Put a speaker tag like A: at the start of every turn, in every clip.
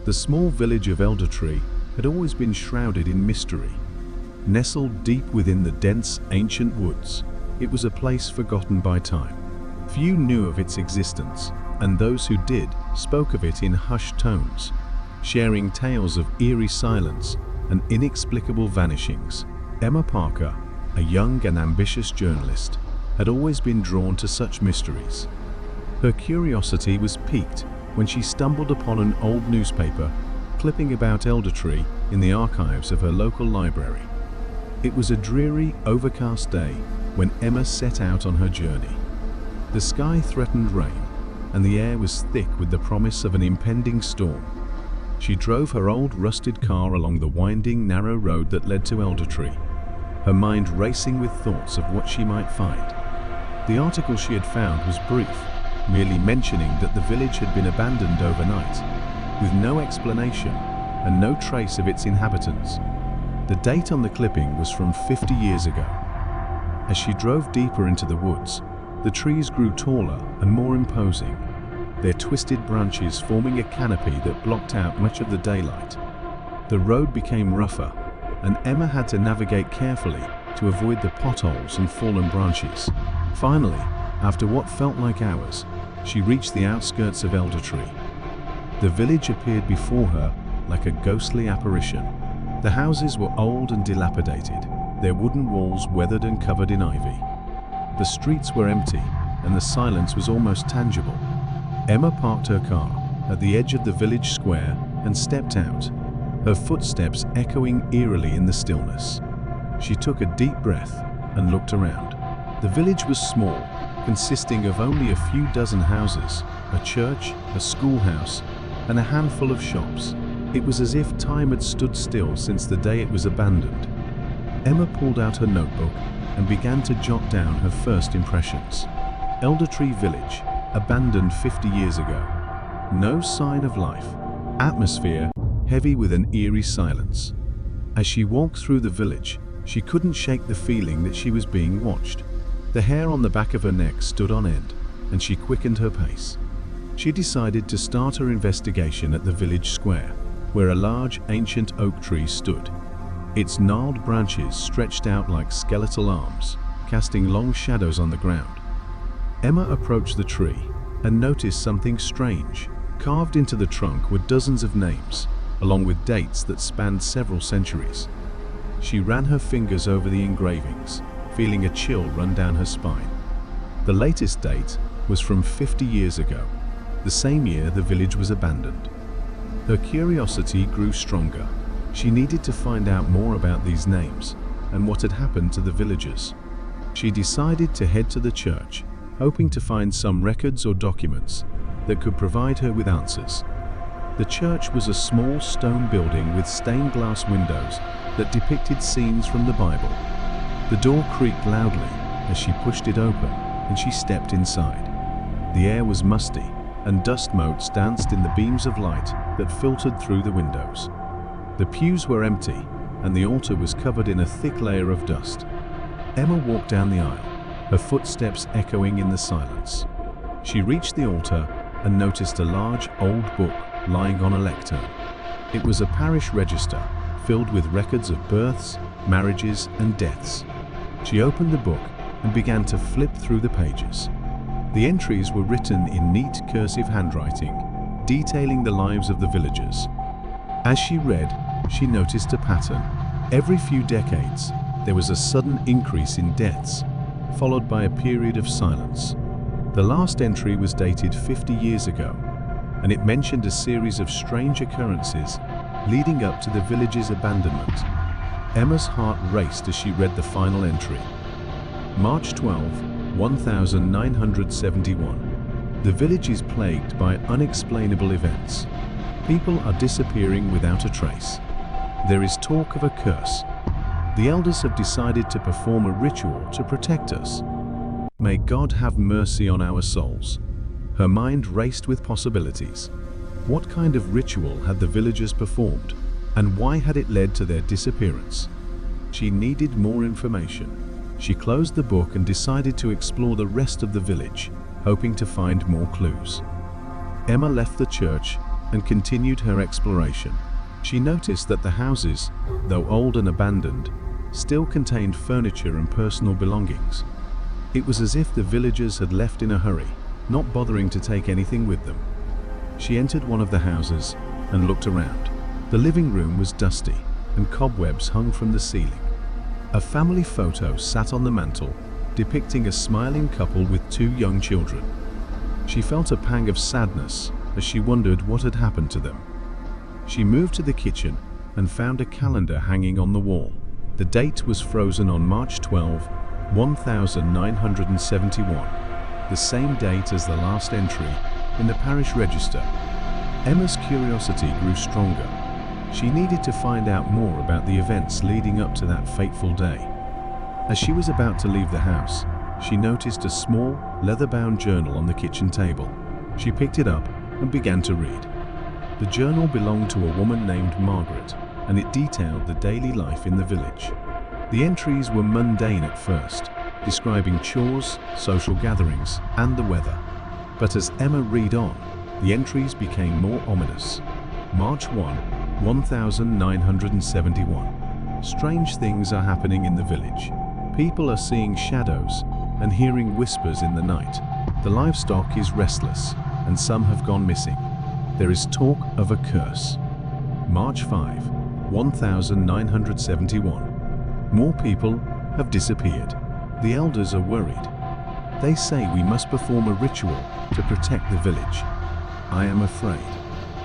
A: The small village of Eldertree had always been shrouded in mystery. Nestled deep within the dense, ancient woods, it was a place forgotten by time. Few knew of its existence, and those who did spoke of it in hushed tones, sharing tales of eerie silence and inexplicable vanishings. Emma Parker, a young and ambitious journalist, had always been drawn to such mysteries. Her curiosity was piqued when she stumbled upon an old newspaper clipping about Eldertree in the archives of her local library. It was a dreary, overcast day when Emma set out on her journey. The sky threatened rain, and the air was thick with the promise of an impending storm. She drove her old rusted car along the winding, narrow road that led to Eldertree, her mind racing with thoughts of what she might find. The article she had found was brief, merely mentioning that the village had been abandoned overnight, with no explanation and no trace of its inhabitants. The date on the clipping was from 50 years ago. As she drove deeper into the woods, the trees grew taller and more imposing, their twisted branches forming a canopy that blocked out much of the daylight. The road became rougher, and Emma had to navigate carefully to avoid the potholes and fallen branches. Finally, after what felt like hours, she reached the outskirts of Eldertree. The village appeared before her like a ghostly apparition. The houses were old and dilapidated, their wooden walls weathered and covered in ivy. The streets were empty, and the silence was almost tangible. Emma parked her car at the edge of the village square and stepped out, her footsteps echoing eerily in the stillness. She took a deep breath and looked around. The village was small, consisting of only a few dozen houses, a church, a schoolhouse, and a handful of shops. It was as if time had stood still since the day it was abandoned. Emma pulled out her notebook and began to jot down her first impressions. Eldertree village, abandoned 50 years ago. No sign of life. Atmosphere heavy with an eerie silence. As she walked through the village, she couldn't shake the feeling that she was being watched. The hair on the back of her neck stood on end, and she quickened her pace. She decided to start her investigation at the village square, where a large ancient oak tree stood. Its gnarled branches stretched out like skeletal arms, casting long shadows on the ground. Emma approached the tree and noticed something strange. Carved into the trunk were dozens of names, along with dates that spanned several centuries. She ran her fingers over the engravings, feeling a chill run down her spine. The latest date was from 50 years ago, the same year the village was abandoned. Her curiosity grew stronger. She needed to find out more about these names and what had happened to the villagers. She decided to head to the church, hoping to find some records or documents that could provide her with answers. The church was a small stone building with stained glass windows that depicted scenes from the Bible. The door creaked loudly as she pushed it open, and she stepped inside. The air was musty, and dust motes danced in the beams of light that filtered through the windows. The pews were empty, and the altar was covered in a thick layer of dust. Emma walked down the aisle, her footsteps echoing in the silence. She reached the altar and noticed a large, old book lying on a lectern. It was a parish register filled with records of births, marriages, and deaths. She opened the book and began to flip through the pages. The entries were written in neat cursive handwriting, detailing the lives of the villagers. As she read, she noticed a pattern. Every few decades, there was a sudden increase in deaths, followed by a period of silence. The last entry was dated 50 years ago, and it mentioned a series of strange occurrences leading up to the village's abandonment. Emma's heart raced as she read the final entry. March 12, 1971. The village is plagued by unexplainable events. People are disappearing without a trace. There is talk of a curse. The elders have decided to perform a ritual to protect us. May God have mercy on our souls. Her mind raced with possibilities. What kind of ritual had the villagers performed, and why had it led to their disappearance? She needed more information. She closed the book and decided to explore the rest of the village, hoping to find more clues. Emma left the church and continued her exploration. She noticed that the houses, though old and abandoned, still contained furniture and personal belongings. It was as if the villagers had left in a hurry, not bothering to take anything with them. She entered one of the houses and looked around. The living room was dusty, and cobwebs hung from the ceiling. A family photo sat on the mantel, depicting a smiling couple with 2 young children. She felt a pang of sadness as she wondered what had happened to them. She moved to the kitchen and found a calendar hanging on the wall. The date was frozen on March 12, 1971, the same date as the last entry in the parish register. Emma's curiosity grew stronger. She needed to find out more about the events leading up to that fateful day. As she was about to leave the house, she noticed a small, leather-bound journal on the kitchen table. She picked it up and began to read. The journal belonged to a woman named Margaret, and it detailed the daily life in the village. The entries were mundane at first, describing chores, social gatherings, and the weather. But as Emma read on, the entries became more ominous. March 1, 1971. Strange things are happening in the village. People are seeing shadows and hearing whispers in the night. The livestock is restless, and some have gone missing. There is talk of a curse. March 5, 1971. More people have disappeared. The elders are worried. They say we must perform a ritual to protect the village. I am afraid.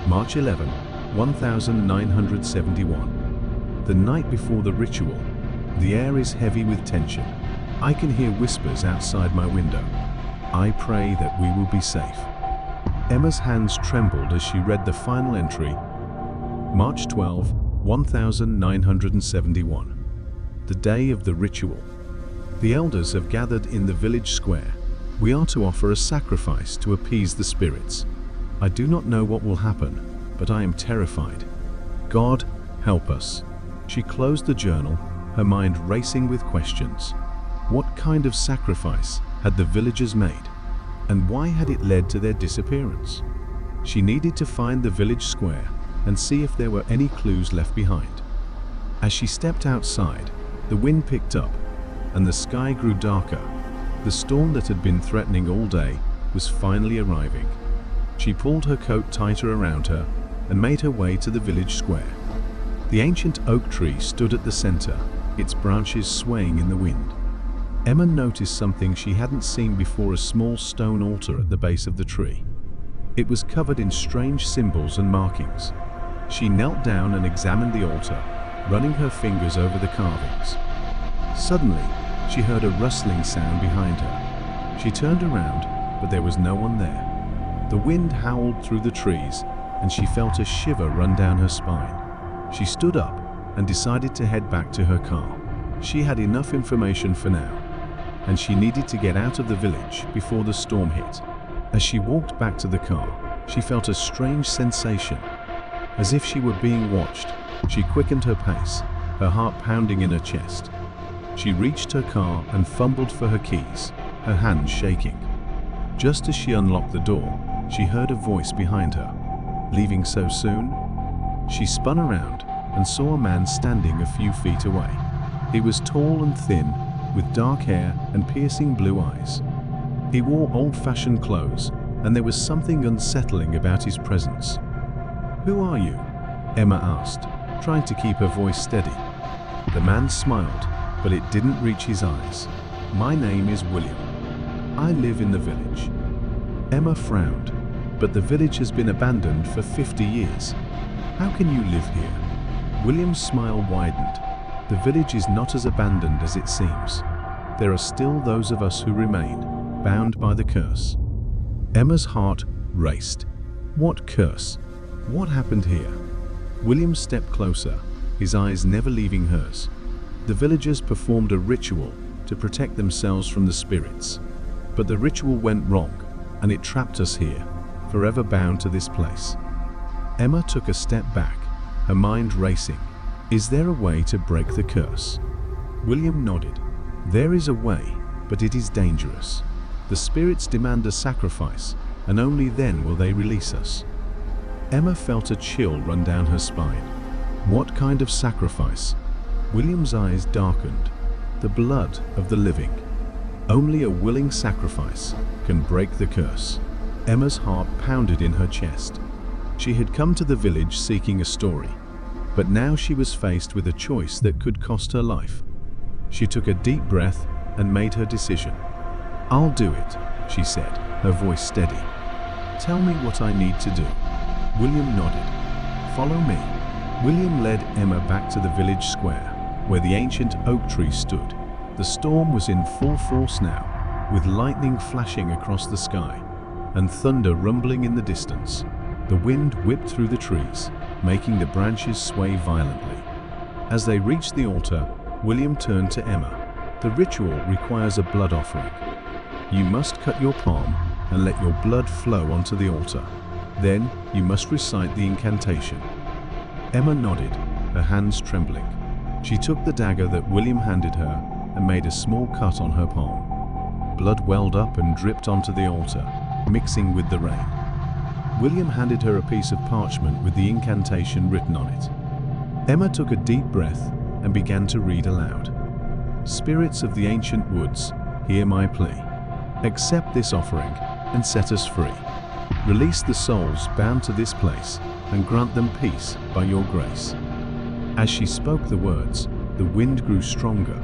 A: March 11, 1971. The night before the ritual, the air is heavy with tension. I can hear whispers outside my window. I pray that we will be safe. Emma's hands trembled as she read the final entry. March 12, 1971. The day of the ritual. The elders have gathered in the village square. We are to offer a sacrifice to appease the spirits. I do not know what will happen, but I am terrified. God, help us. She closed the journal, her mind racing with questions. What kind of sacrifice had the villagers made? And why had it led to their disappearance? She needed to find the village square and see if there were any clues left behind. As she stepped outside, the wind picked up, and the sky grew darker. The storm that had been threatening all day was finally arriving. She pulled her coat tighter around her and made her way to the village square. The ancient oak tree stood at the center, its branches swaying in the wind. Emma noticed something she hadn't seen before: a small stone altar at the base of the tree. It was covered in strange symbols and markings. She knelt down and examined the altar, running her fingers over the carvings. Suddenly, she heard a rustling sound behind her. She turned around, but there was no one there. The wind howled through the trees, and she felt a shiver run down her spine. She stood up and decided to head back to her car. She had enough information for now, and she needed to get out of the village before the storm hit. As she walked back to the car, she felt a strange sensation, as if she were being watched. She quickened her pace, her heart pounding in her chest. She reached her car and fumbled for her keys, her hands shaking. Just as she unlocked the door, she heard a voice behind her. Leaving so soon? She spun around and saw a man standing a few feet away. He was tall and thin, with dark hair and piercing blue eyes. He wore old-fashioned clothes, and there was something unsettling about his presence. "Who are you?" Emma asked, trying to keep her voice steady. The man smiled, but it didn't reach his eyes. "My name is William. I live in the village." Emma frowned. "But the village has been abandoned for 50 years. How can you live here?" William's smile widened. "The village is not as abandoned as it seems. There are still those of us who remain, bound by the curse." Emma's heart raced. What curse? What happened here? William stepped closer, his eyes never leaving hers. The villagers performed a ritual to protect themselves from the spirits. But the ritual went wrong, and it trapped us here, forever bound to this place. Emma took a step back, her mind racing. Is there a way to break the curse? William nodded. There is a way, but it is dangerous. The spirits demand a sacrifice, and only then will they release us. Emma felt a chill run down her spine. What kind of sacrifice? William's eyes darkened. The blood of the living. Only a willing sacrifice can break the curse. Emma's heart pounded in her chest. She had come to the village seeking a story, but now she was faced with a choice that could cost her life. She took a deep breath and made her decision. "I'll do it," she said, her voice steady. "Tell me what I need to do." William nodded. "Follow me." William led Emma back to the village square, where the ancient oak tree stood. The storm was in full force now, with lightning flashing across the sky and thunder rumbling in the distance. The wind whipped through the trees, making the branches sway violently. As they reached the altar, William turned to Emma. "The ritual requires a blood offering. You must cut your palm and let your blood flow onto the altar. Then you must recite the incantation." Emma nodded, her hands trembling. She took the dagger that William handed her and made a small cut on her palm. Blood welled up and dripped onto the altar, mixing with the rain. William handed her a piece of parchment with the incantation written on it. Emma took a deep breath and began to read aloud. "Spirits of the ancient woods, hear my plea. Accept this offering and set us free. Release the souls bound to this place and grant them peace by your grace." As she spoke the words, the wind grew stronger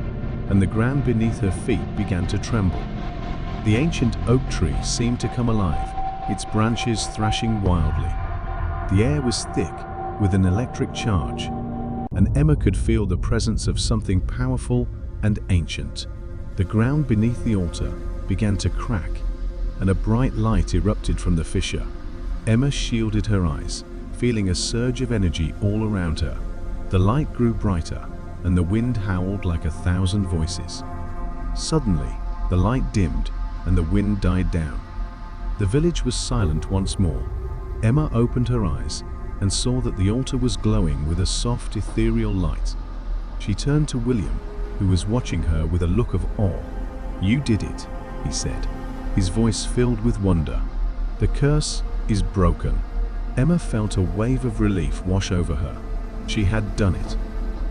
A: and the ground beneath her feet began to tremble. The ancient oak tree seemed to come alive, its branches thrashing wildly. The air was thick with an electric charge, and Emma could feel the presence of something powerful and ancient. The ground beneath the altar began to crack, and a bright light erupted from the fissure. Emma shielded her eyes, feeling a surge of energy all around her. The light grew brighter, and the wind howled like 1,000 voices. Suddenly, the light dimmed, and the wind died down. The village was silent once more. Emma opened her eyes and saw that the altar was glowing with a soft, ethereal light. She turned to William, who was watching her with a look of awe. "You did it," he said, his voice filled with wonder. "The curse is broken." Emma felt a wave of relief wash over her. She had done it.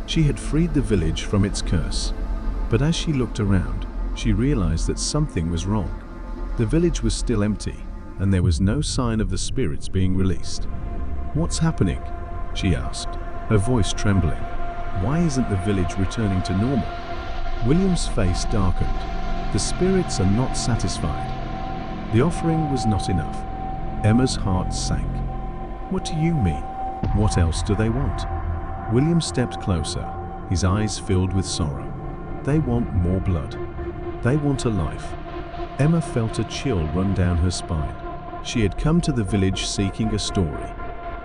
A: She had freed the village from its curse. But as she looked around, she realized that something was wrong. The village was still empty, and there was no sign of the spirits being released. "What's happening?" she asked, her voice trembling. "Why isn't the village returning to normal?" William's face darkened. "The spirits are not satisfied. The offering was not enough." Emma's heart sank. "What do you mean? What else do they want?" William stepped closer, his eyes filled with sorrow. "They want more blood. They want a life." Emma felt a chill run down her spine. She had come to the village seeking a story,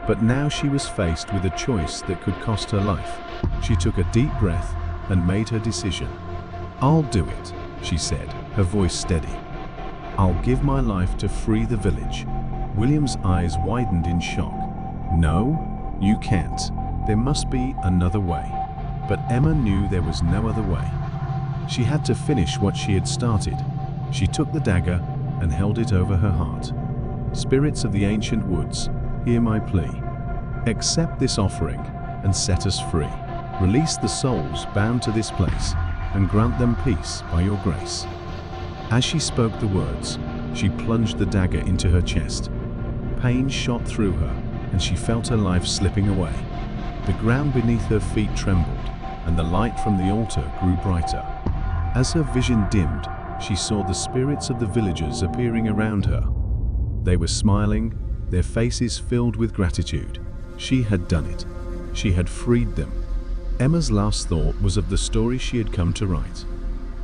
A: but now she was faced with a choice that could cost her life. She took a deep breath and made her decision. "I'll do it," she said, her voice steady. "I'll give my life to free the village." William's eyes widened in shock. "No, you can't. There must be another way." But Emma knew there was no other way. She had to finish what she had started. She took the dagger and held it over her heart. "Spirits of the ancient woods, hear my plea. Accept this offering and set us free. Release the souls bound to this place and grant them peace by your grace." As she spoke the words, she plunged the dagger into her chest. Pain shot through her, and she felt her life slipping away. The ground beneath her feet trembled, and the light from the altar grew brighter. As her vision dimmed, she saw the spirits of the villagers appearing around her. They were smiling, their faces filled with gratitude. She had done it. She had freed them. Emma's last thought was of the story she had come to write.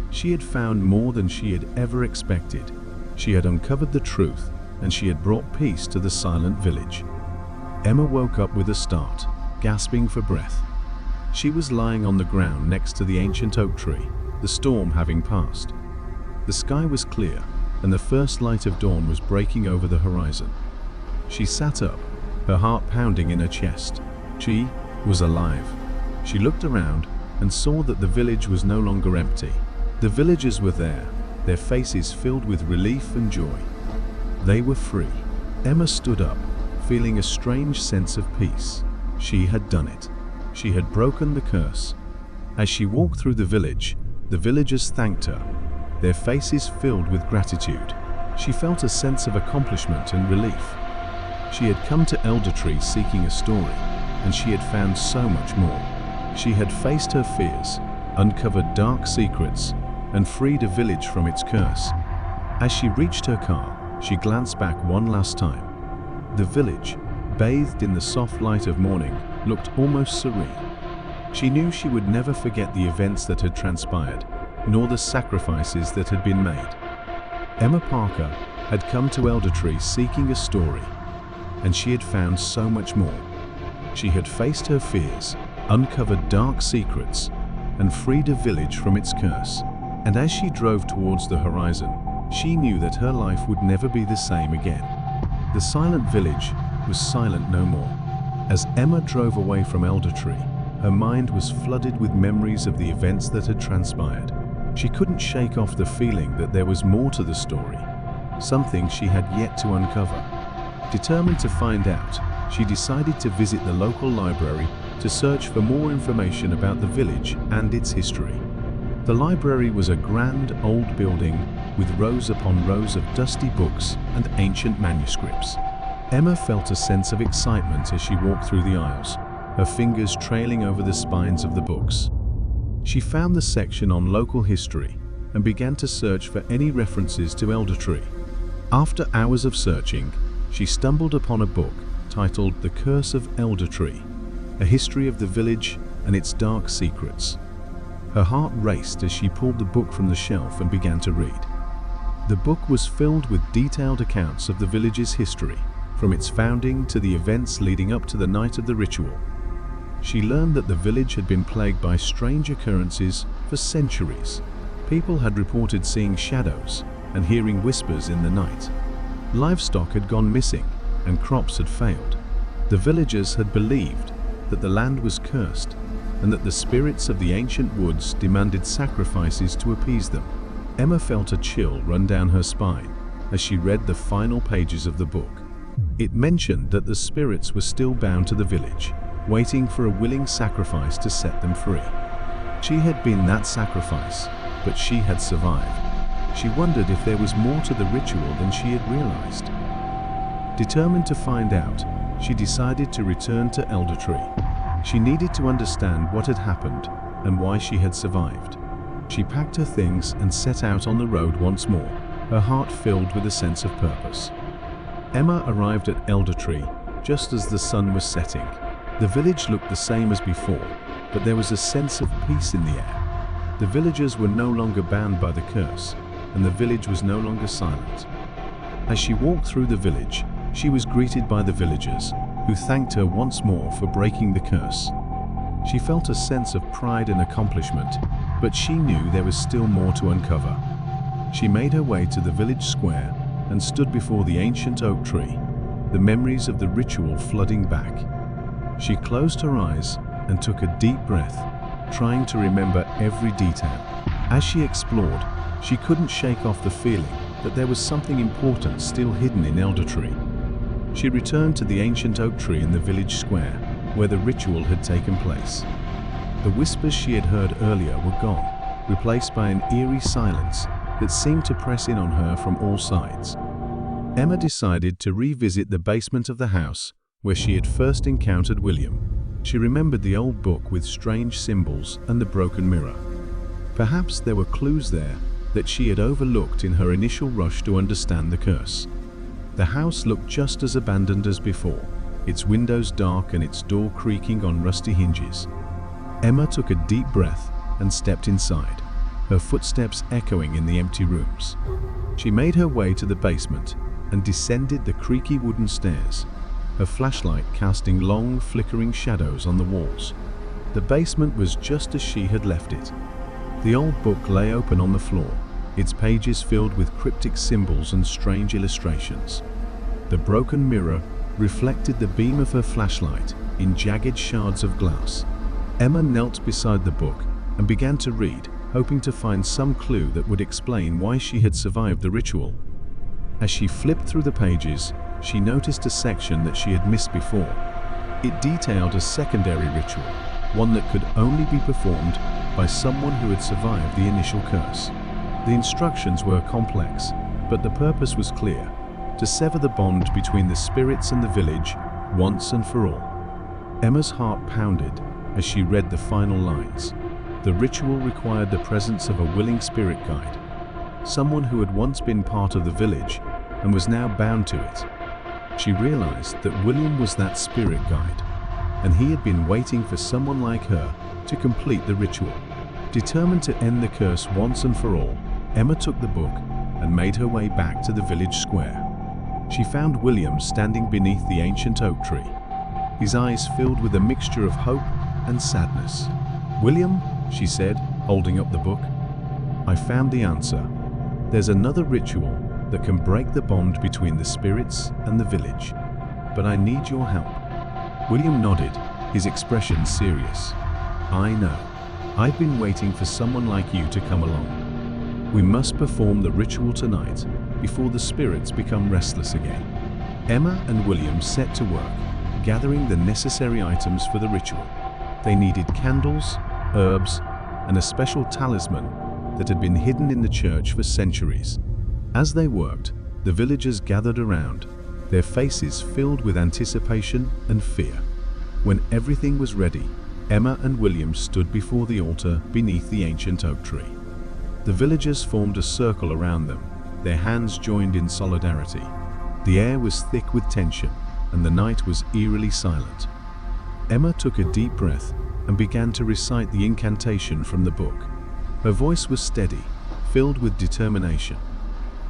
A: She had found more than she had ever expected. She had uncovered the truth, and she had brought peace to the silent village. Emma woke up with a start, gasping for breath. She was lying on the ground next to the ancient oak tree, the storm having passed. The sky was clear, and the first light of dawn was breaking over the horizon. She sat up, her heart pounding in her chest. She was alive. She looked around and saw that the village was no longer empty. The villagers were there, their faces filled with relief and joy. They were free. Emma stood up, feeling a strange sense of peace. She had done it. She had broken the curse. As she walked through the village, the villagers thanked her, their faces filled with gratitude. She felt a sense of accomplishment and relief. She had come to Eldertree seeking a story, and she had found so much more. She had faced her fears, uncovered dark secrets, and freed a village from its curse. As she reached her car, she glanced back one last time. The village, bathed in the soft light of morning, looked almost serene. She knew she would never forget the events that had transpired, nor the sacrifices that had been made. Emma Parker had come to Eldertree seeking a story, and she had found so much more. She had faced her fears, uncovered dark secrets, and freed a village from its curse. And as she drove towards the horizon, she knew that her life would never be the same again. The silent village was silent no more. As Emma drove away from Eldertree, her mind was flooded with memories of the events that had transpired. She couldn't shake off the feeling that there was more to the story, something she had yet to uncover. Determined to find out, she decided to visit the local library to search for more information about the village and its history. The library was a grand old building with rows upon rows of dusty books and ancient manuscripts. Emma felt a sense of excitement as she walked through the aisles, her fingers trailing over the spines of the books. She found the section on local history and began to search for any references to Eldertree. After hours of searching, she stumbled upon a book titled The Curse of Eldertree, a history of the village and its dark secrets. Her heart raced as she pulled the book from the shelf and began to read. The book was filled with detailed accounts of the village's history, from its founding to the events leading up to the night of the ritual. She learned that the village had been plagued by strange occurrences for centuries. People had reported seeing shadows and hearing whispers in the night. Livestock had gone missing and crops had failed. The villagers had believed that the land was cursed and that the spirits of the ancient woods demanded sacrifices to appease them. Emma felt a chill run down her spine as she read the final pages of the book. It mentioned that the spirits were still bound to the village, waiting for a willing sacrifice to set them free. She had been that sacrifice, but she had survived. She wondered if there was more to the ritual than she had realized. Determined to find out, she decided to return to Eldertree. She needed to understand what had happened and why she had survived. She packed her things and set out on the road once more, her heart filled with a sense of purpose. Emma arrived at Eldertree just as the sun was setting. The village looked the same as before, but there was a sense of peace in the air. The villagers were no longer bound by the curse, and the village was no longer silent. As she walked through the village, she was greeted by the villagers, who thanked her once more for breaking the curse. She felt a sense of pride and accomplishment, but she knew there was still more to uncover. She made her way to the village square and stood before the ancient oak tree, the memories of the ritual flooding back. She closed her eyes and took a deep breath, trying to remember every detail. As she explored, she couldn't shake off the feeling that there was something important still hidden in Eldertree. She returned to the ancient oak tree in the village square, where the ritual had taken place. The whispers she had heard earlier were gone, replaced by an eerie silence that seemed to press in on her from all sides. Emma decided to revisit the basement of the house where she had first encountered William. She remembered the old book with strange symbols and the broken mirror. Perhaps there were clues there that she had overlooked in her initial rush to understand the curse. The house looked just as abandoned as before, its windows dark and its door creaking on rusty hinges. Emma took a deep breath and stepped inside, her footsteps echoing in the empty rooms. She made her way to the basement and descended the creaky wooden stairs, her flashlight casting long, flickering shadows on the walls. The basement was just as she had left it. The old book lay open on the floor, its pages filled with cryptic symbols and strange illustrations. The broken mirror reflected the beam of her flashlight in jagged shards of glass. Emma knelt beside the book and began to read, hoping to find some clue that would explain why she had survived the ritual. As she flipped through the pages, she noticed a section that she had missed before. It detailed a secondary ritual, one that could only be performed by someone who had survived the initial curse. The instructions were complex, but the purpose was clear: to sever the bond between the spirits and the village once and for all. Emma's heart pounded as she read the final lines. The ritual required the presence of a willing spirit guide, someone who had once been part of the village and was now bound to it. She realized that William was that spirit guide, and he had been waiting for someone like her to complete the ritual. Determined to end the curse once and for all, Emma took the book and made her way back to the village square. She found William standing beneath the ancient oak tree, his eyes filled with a mixture of hope and sadness. "William," she said, holding up the book, "I found the answer. There's another ritual that can break the bond between the spirits and the village, but I need your help." William nodded, his expression serious. "I know. I've been waiting for someone like you to come along. We must perform the ritual tonight before the spirits become restless again." Emma and William set to work, gathering the necessary items for the ritual. They needed candles, herbs, and a special talisman that had been hidden in the church for centuries. As they worked, the villagers gathered around, their faces filled with anticipation and fear. When everything was ready, Emma and William stood before the altar beneath the ancient oak tree. The villagers formed a circle around them, their hands joined in solidarity. The air was thick with tension, and the night was eerily silent. Emma took a deep breath and began to recite the incantation from the book. Her voice was steady, filled with determination.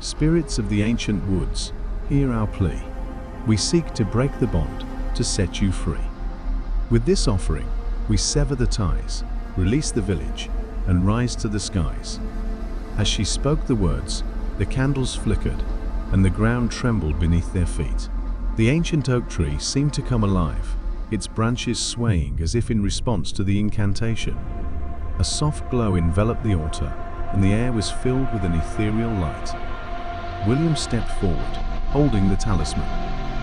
A: "Spirits of the ancient woods, hear our plea. We seek to break the bond, to set you free. With this offering, we sever the ties, release the village, and rise to the skies." As she spoke the words, the candles flickered, and the ground trembled beneath their feet. The ancient oak tree seemed to come alive, its branches swaying as if in response to the incantation. A soft glow enveloped the altar, and the air was filled with an ethereal light. William stepped forward, holding the talisman.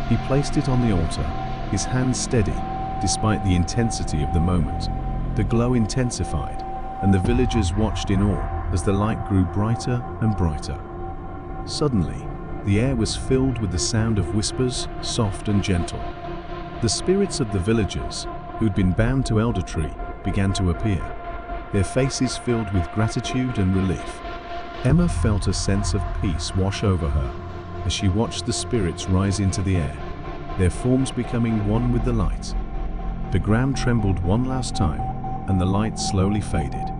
A: He placed it on the altar, his hands steady, despite the intensity of the moment. The glow intensified, and the villagers watched in awe as the light grew brighter and brighter. Suddenly, the air was filled with the sound of whispers, soft and gentle. The spirits of the villagers, who'd been bound to Eldertree, began to appear, their faces filled with gratitude and relief. Emma felt a sense of peace wash over her as she watched the spirits rise into the air, their forms becoming one with the light. The ground trembled one last time, and the light slowly faded.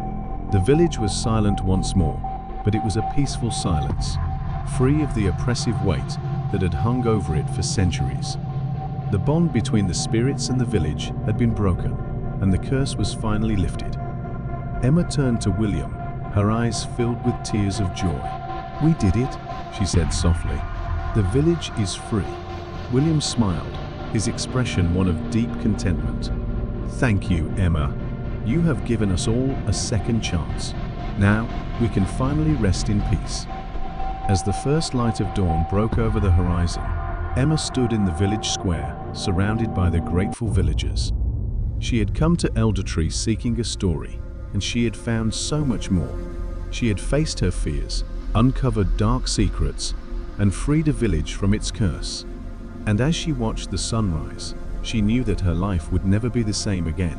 A: The village was silent once more, but it was a peaceful silence, free of the oppressive weight that had hung over it for centuries. The bond between the spirits and the village had been broken, and the curse was finally lifted. Emma turned to William, her eyes filled with tears of joy. "We did it," she said softly. "The village is free." William smiled, his expression one of deep contentment. "Thank you, Emma. You have given us all a second chance. Now, we can finally rest in peace." As the first light of dawn broke over the horizon, Emma stood in the village square, surrounded by the grateful villagers. She had come to Eldertree seeking a story, and she had found so much more. She had faced her fears, uncovered dark secrets, and freed a village from its curse. And as she watched the sunrise, she knew that her life would never be the same again.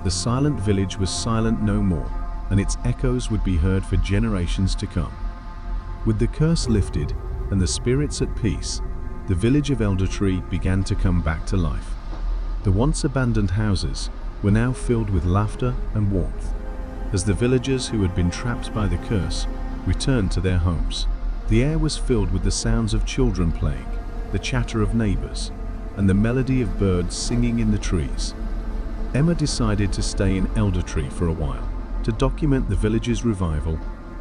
A: The silent village was silent no more, and its echoes would be heard for generations to come. With the curse lifted and the spirits at peace, the village of Eldertree began to come back to life. The once abandoned houses were now filled with laughter and warmth, as the villagers who had been trapped by the curse returned to their homes. The air was filled with the sounds of children playing, the chatter of neighbors, and the melody of birds singing in the trees. Emma decided to stay in Eldertree for a while, to document the village's revival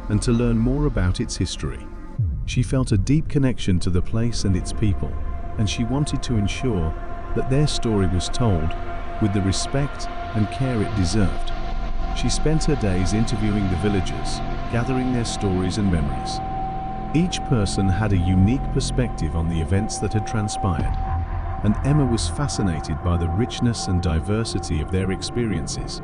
A: and to learn more about its history. She felt a deep connection to the place and its people, and she wanted to ensure that their story was told with the respect and care it deserved. She spent her days interviewing the villagers, gathering their stories and memories. Each person had a unique perspective on the events that had transpired, and Emma was fascinated by the richness and diversity of their experiences.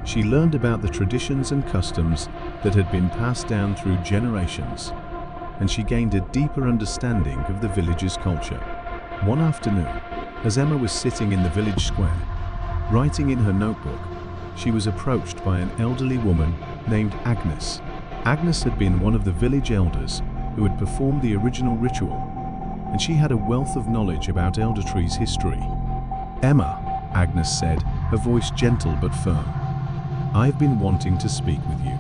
A: She learned about the traditions and customs that had been passed down through generations, and she gained a deeper understanding of the village's culture. One afternoon, as Emma was sitting in the village square, writing in her notebook, she was approached by an elderly woman named Agnes. Agnes had been one of the village elders who had performed the original ritual, and she had a wealth of knowledge about Eldertree's history. "Emma," Agnes said, her voice gentle but firm, "I've been wanting to speak with you.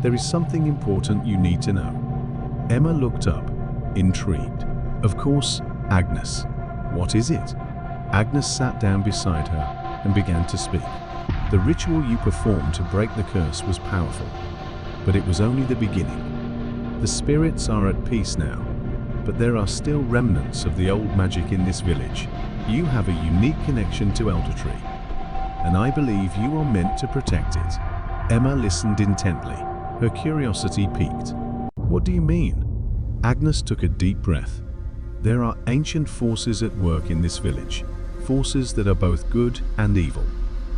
A: There is something important you need to know." Emma looked up, intrigued. "Of course, Agnes. What is it?" Agnes sat down beside her and began to speak. "The ritual you performed to break the curse was powerful, but it was only the beginning. The spirits are at peace now, but there are still remnants of the old magic in this village. You have a unique connection to Eldertree, and I believe you are meant to protect it." Emma listened intently, her curiosity piqued. "What do you mean?" Agnes took a deep breath. "There are ancient forces at work in this village, forces that are both good and evil.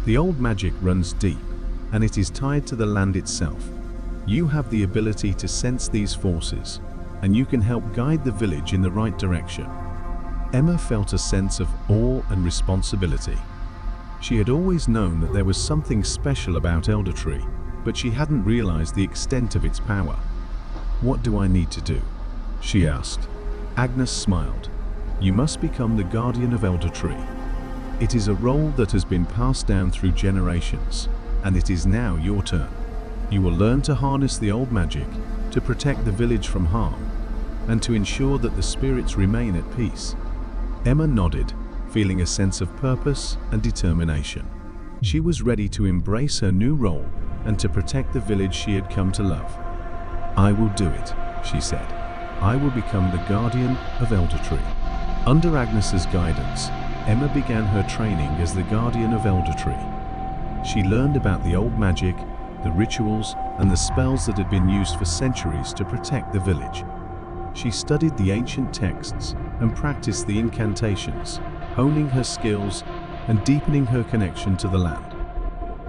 A: The old magic runs deep, and it is tied to the land itself. You have the ability to sense these forces, and you can help guide the village in the right direction." Emma felt a sense of awe and responsibility. She had always known that there was something special about Eldertree, but she hadn't realized the extent of its power. "What do I need to do?" she asked. Agnes smiled. "You must become the guardian of Eldertree. It is a role that has been passed down through generations, and it is now your turn. You will learn to harness the old magic, to protect the village from harm, and to ensure that the spirits remain at peace." Emma nodded, feeling a sense of purpose and determination. She was ready to embrace her new role and to protect the village she had come to love. "I will do it," she said. "I will become the guardian of Eldertree." Under Agnes's guidance, Emma began her training as the guardian of Eldertree. She learned about the old magic, the rituals, and the spells that had been used for centuries to protect the village. She studied the ancient texts and practiced the incantations, honing her skills and deepening her connection to the land.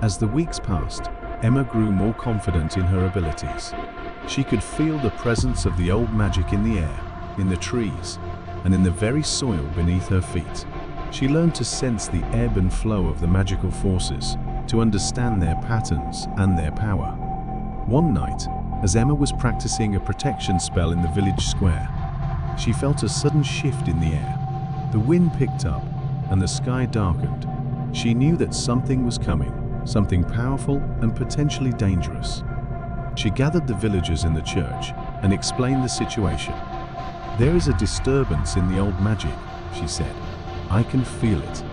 A: As the weeks passed, Emma grew more confident in her abilities. She could feel the presence of the old magic in the air, in the trees, and in the very soil beneath her feet. She learned to sense the ebb and flow of the magical forces, to understand their patterns and their power. One night, as Emma was practicing a protection spell in the village square, she felt a sudden shift in the air. The wind picked up, and the sky darkened. She knew that something was coming, something powerful and potentially dangerous. She gathered the villagers in the church and explained the situation. "There is a disturbance in the old magic," she said. "I can feel it.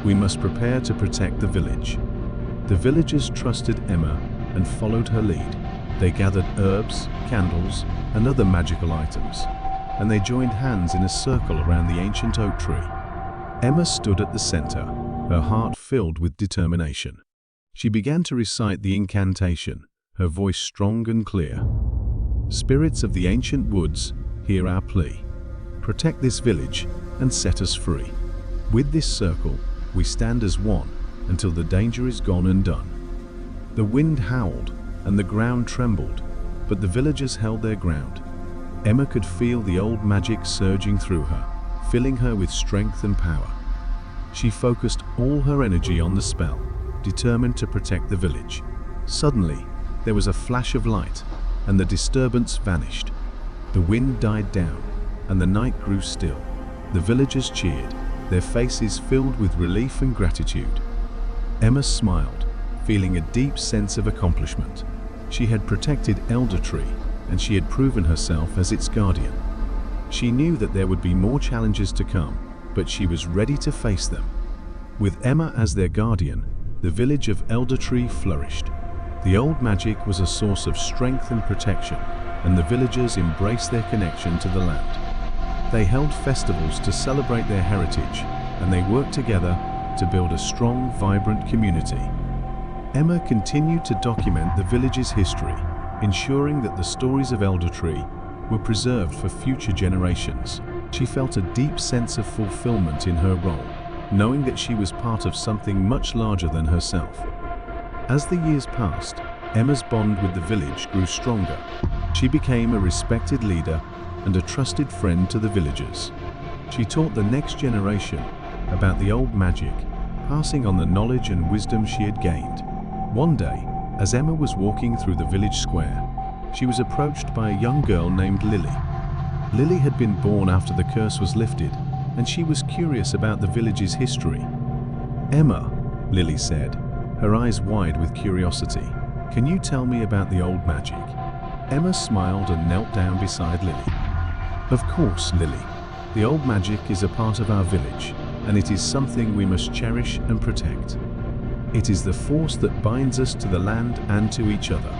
A: We must prepare to protect the village." The villagers trusted Emma and followed her lead. They gathered herbs, candles, and other magical items, and they joined hands in a circle around the ancient oak tree. Emma stood at the center, her heart filled with determination. She began to recite the incantation, her voice strong and clear. "Spirits of the ancient woods, hear our plea. Protect this village and set us free. With this circle, we stand as one until the danger is gone and done." The wind howled and the ground trembled, but the villagers held their ground. Emma could feel the old magic surging through her, filling her with strength and power. She focused all her energy on the spell, determined to protect the village. Suddenly, there was a flash of light, and the disturbance vanished. The wind died down, and the night grew still. The villagers cheered, their faces filled with relief and gratitude. Emma smiled, feeling a deep sense of accomplishment. She had protected Eldertree, and she had proven herself as its guardian. She knew that there would be more challenges to come, but she was ready to face them. With Emma as their guardian, the village of Eldertree flourished. The old magic was a source of strength and protection, and the villagers embraced their connection to the land. They held festivals to celebrate their heritage, and they worked together to build a strong, vibrant community. Emma continued to document the village's history, ensuring that the stories of Eldertree were preserved for future generations. She felt a deep sense of fulfillment in her role, knowing that she was part of something much larger than herself. As the years passed, Emma's bond with the village grew stronger. She became a respected leader and a trusted friend to the villagers. She taught the next generation about the old magic, passing on the knowledge and wisdom she had gained. One day, as Emma was walking through the village square, she was approached by a young girl named Lily. Lily had been born after the curse was lifted, and she was curious about the village's history. "Emma," Lily said, her eyes wide with curiosity, "can you tell me about the old magic?" Emma smiled and knelt down beside Lily. "Of course, Lily. The old magic is a part of our village, and it is something we must cherish and protect. It is the force that binds us to the land and to each other."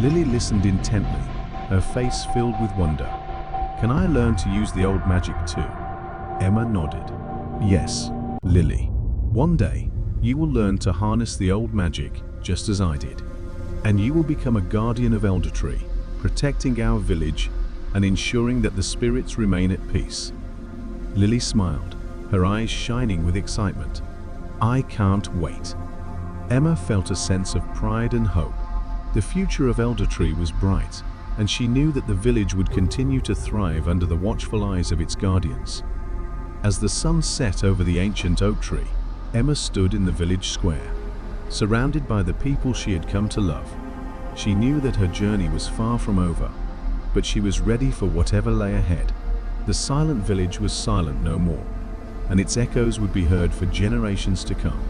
A: Lily listened intently, her face filled with wonder. "Can I learn to use the old magic too?" Emma nodded. "Yes, Lily. One day, you will learn to harness the old magic just as I did. And you will become a guardian of Eldertree, protecting our village and ensuring that the spirits remain at peace." Lily smiled, her eyes shining with excitement. "I can't wait." Emma felt a sense of pride and hope. The future of Eldertree was bright, and she knew that the village would continue to thrive under the watchful eyes of its guardians. As the sun set over the ancient oak tree, Emma stood in the village square, surrounded by the people she had come to love. She knew that her journey was far from over, but she was ready for whatever lay ahead. The silent village was silent no more, and its echoes would be heard for generations to come.